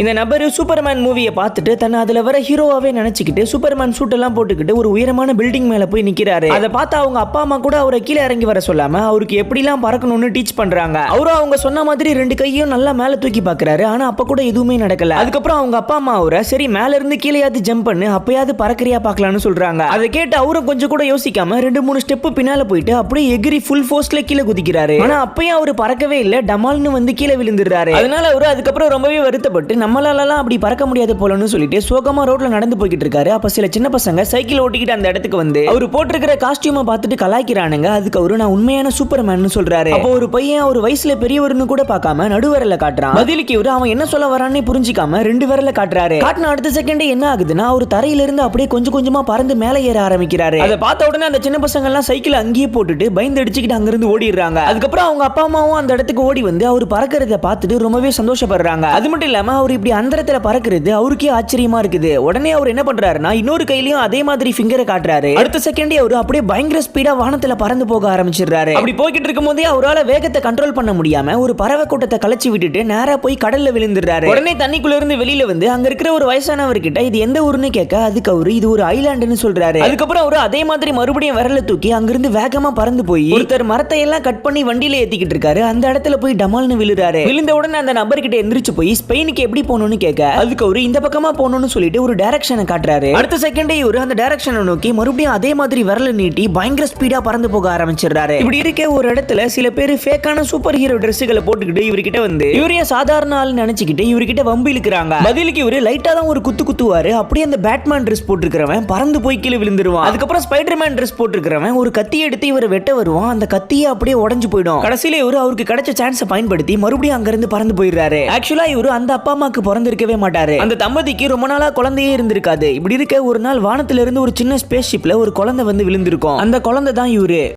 இந்த நபர் சூப்பர்மேன் மூவியை பார்த்துட்டு தன்னை அதுல வர ஹீரோவாவே நினைச்சுக்கிட்டு சூப்பர்மேன் சூட் எல்லாம் போட்டுக்கிட்டு ஒரு உயரமான பில்டிங் மேல போய் நிக்கிறாரு. அதை பார்த்து அவங்க அப்பா அம்மா கூட அவரை கீழே இறங்கி வர சொல்லாம அவருக்கு எப்படிலாம் பறக்கணும்னு டீச் பண்றாங்க. அவரும் அவங்க சொன்ன மாதிரி ரெண்டு கையும் நல்லா மேல தூக்கி பாக்குறாரு. ஆனா அப்ப கூட எதுவுமே நடக்கல. அதுக்கப்புறம் அவங்க அப்பா அம்மா அவரை சரி மேல இருந்து கீழேயாவது ஜம்ப் பண்ணு, அப்பயாவது பறக்கறியா பார்க்கலாம்னு சொல்றாங்க. அதை கேட்டு அவரும் கொஞ்சம் கூட யோசிக்காம 2-3 ஸ்டெப் பின்னால போயிட்டு அப்படியே எகிரி ஃபுல் ஃபோர்ஸ்ல கீழே குதிக்கிறாரு. ஆனா அப்பயும் அவரு பறக்கவே இல்ல, டமால்னு வந்து கீழே விழுந்துடுறாரு. அதனால அவரு அதுக்கப்புறம் ரொம்பவே வருத்தப்பட்டு நம்மளாலலாம் அப்படி பறக்க முடியாது போலன்னு சொல்லிட்டு சோகமா ரோட்ல நடந்து போய்கிட்டு இருக்காரு. அப்ப சில சின்ன பசங்க சைக்கிள் ஓட்டிக்கிட்டு அந்த இடத்துக்கு வந்து அவர் போட்டிருக்கிற காஸ்டியூமை பார்த்துட்டு கலாய்க்கிறானுங்க. அதுக்கு அவரு நான் உண்மையான சூப்பர்மேன் சொல்றாரு. அப்போ ஒரு பையன் ஒரு வயசுல பெரியவர்னு கூட பார்க்காம நடுவரல காட்டுறான். பதிலுக்கு இவரு அவன் என்ன சொல்ல வரான்னு புரிஞ்சிக்காம 2 விரல காட்டுறாரு. காட்டின அடுத்த செகண்ட் என்ன ஆகுதுன்னா அவர் தரையில இருந்து அப்படியே கொஞ்சம் கொஞ்சமா பறந்து மேலே ஏற ஆரம்பிக்கிறாரு. அதை பார்த்த உடனே அந்த சின்ன பசங்க எல்லாம் சைக்கிள் அங்கேயே போட்டுட்டு பயந்து அடிச்சுக்கிட்டு அங்கிருந்து ஓடிடுறாங்க. அதுக்கப்புறம் அவங்க அப்பா அம்மாவும் அந்த இடத்துக்கு ஓடி வந்து அவர் பறக்கிறத பார்த்துட்டு ரொம்பவே சந்தோஷப்படுறாங்க. அது மட்டும் இல்லாம அவர் இப்படி அந்தரத்துல பறக்கிறது அவருக்கே ஆச்சரியமா இருக்குது. உடனே அவர் என்ன பண்றாருன்னா இன்னொரு கையிலயும் அதே மாதிரி ஃபிங்கரை காட்டுறாரு. அடுத்த செகண்டே அவர் அப்படியே பயங்கர ஸ்பீடா வானத்துல பறந்து போக ஆரம்பிச்சிடுறாரு. அப்படி போய்கிட்டு இருக்கும் போதே அவரால் வேகத்தை கண்ட்ரோல் பண்ண முடியாம ஒரு பறவை கூட்டத்தை கலச்சி விட்டுட்டு நேரா போய் கடல்ல விழுந்துடுறாரு. உடனே தண்ணிக்குள்ள இருந்து வெளியில வந்து அங்க இருக்கிற ஒரு வயசானவர்கிட்ட இது எந்த ஊருன்னு கேட்க அதுக்கு அவரு இது ஒரு ஐலாண்டுன்னு சொல்றாரு. அதுக்கப்புறம் அவரு அதே மாதிரி மறுபடியும் விரல தூக்கி அங்கிருந்து வேகமா பறந்து போய் ஒருத்தர் மரத்தை எல்லாம் கட் பண்ணி வண்டியில ஏத்திக்கிட்டு இருக்காரு. அந்த இடத்துல போய் டமால்னு விழுறாரு. விழுந்த உடனே அந்த நபர்கிட்ட எந்திரிச்சு போய் ஸ்பெயினுக்கு எப்படி போகணும்னு கேட்க அதுக்கு அவரு இந்த பக்கமா போகணும்னு சொல்லிட்டு ஒரு டைரக்ஷனை காட்டுறாரு. அடுத்த செகண்டே இவரு அந்த டைரக்ஷனை நோக்கி மறுபடியும் அதே மாதிரி விரல நீட்டி பயங்கர ஸ்பீடா பறந்து போக ஆரம்பிச்சிடுறாரு. இப்படி இருக்க ஒரு இடத்துல சில பேர் ஃபேக்கான சூப்பர் ஹீரோ டிரெஸ்களை போட்டுக்கிட்டு இவர்கிட்ட வந்து இவரைய சாதாரண ஆள் நினைச்சுக்கிட்டு இவர்கிட்ட வம்பு இழுக்கிறாங்க. பதிலுக்கு இவரு லைட்டா தான் ஒரு குத்துவாரு. அப்படியே அந்த பேட்மேன் ட்ரெஸ் போட்டுருக்கிறவன் பறந்து போய் கீழே விழுந்துருவான். அதுக்கப்புறம் ஸ்பைடர்மேன் ட்ரெஸ் போட்டுருக்கிறவன் ஒரு கத்தி எடுத்து இவரை வெட்ட வருவான். அந்த கத்தியை அப்படியே உடைஞ்சு போயிடும். கடைசியில இவரு அவருக்கு கிடைச்ச சான்ஸை பயன்படுத்தி மறுபடியும் அங்க இருந்து பறந்து போயிடுறாரு. ஆக்சுவலா இவரு அந்த அப்பா அம்மாக்கு பிறந்திருக்கவே மாட்டாரு. அந்த தம்பதிக்கு ரொம்ப நாளா குழந்தையே இருந்திருக்காது. இப்படி இருக்க ஒரு நாள் வானத்துல இருந்து ஒரு சின்ன ஸ்பேஸ் ஷிப்ல ஒரு குழந்தை வந்து விழுந்திருக்கும். அந்த குழந்தை தான் இவரு.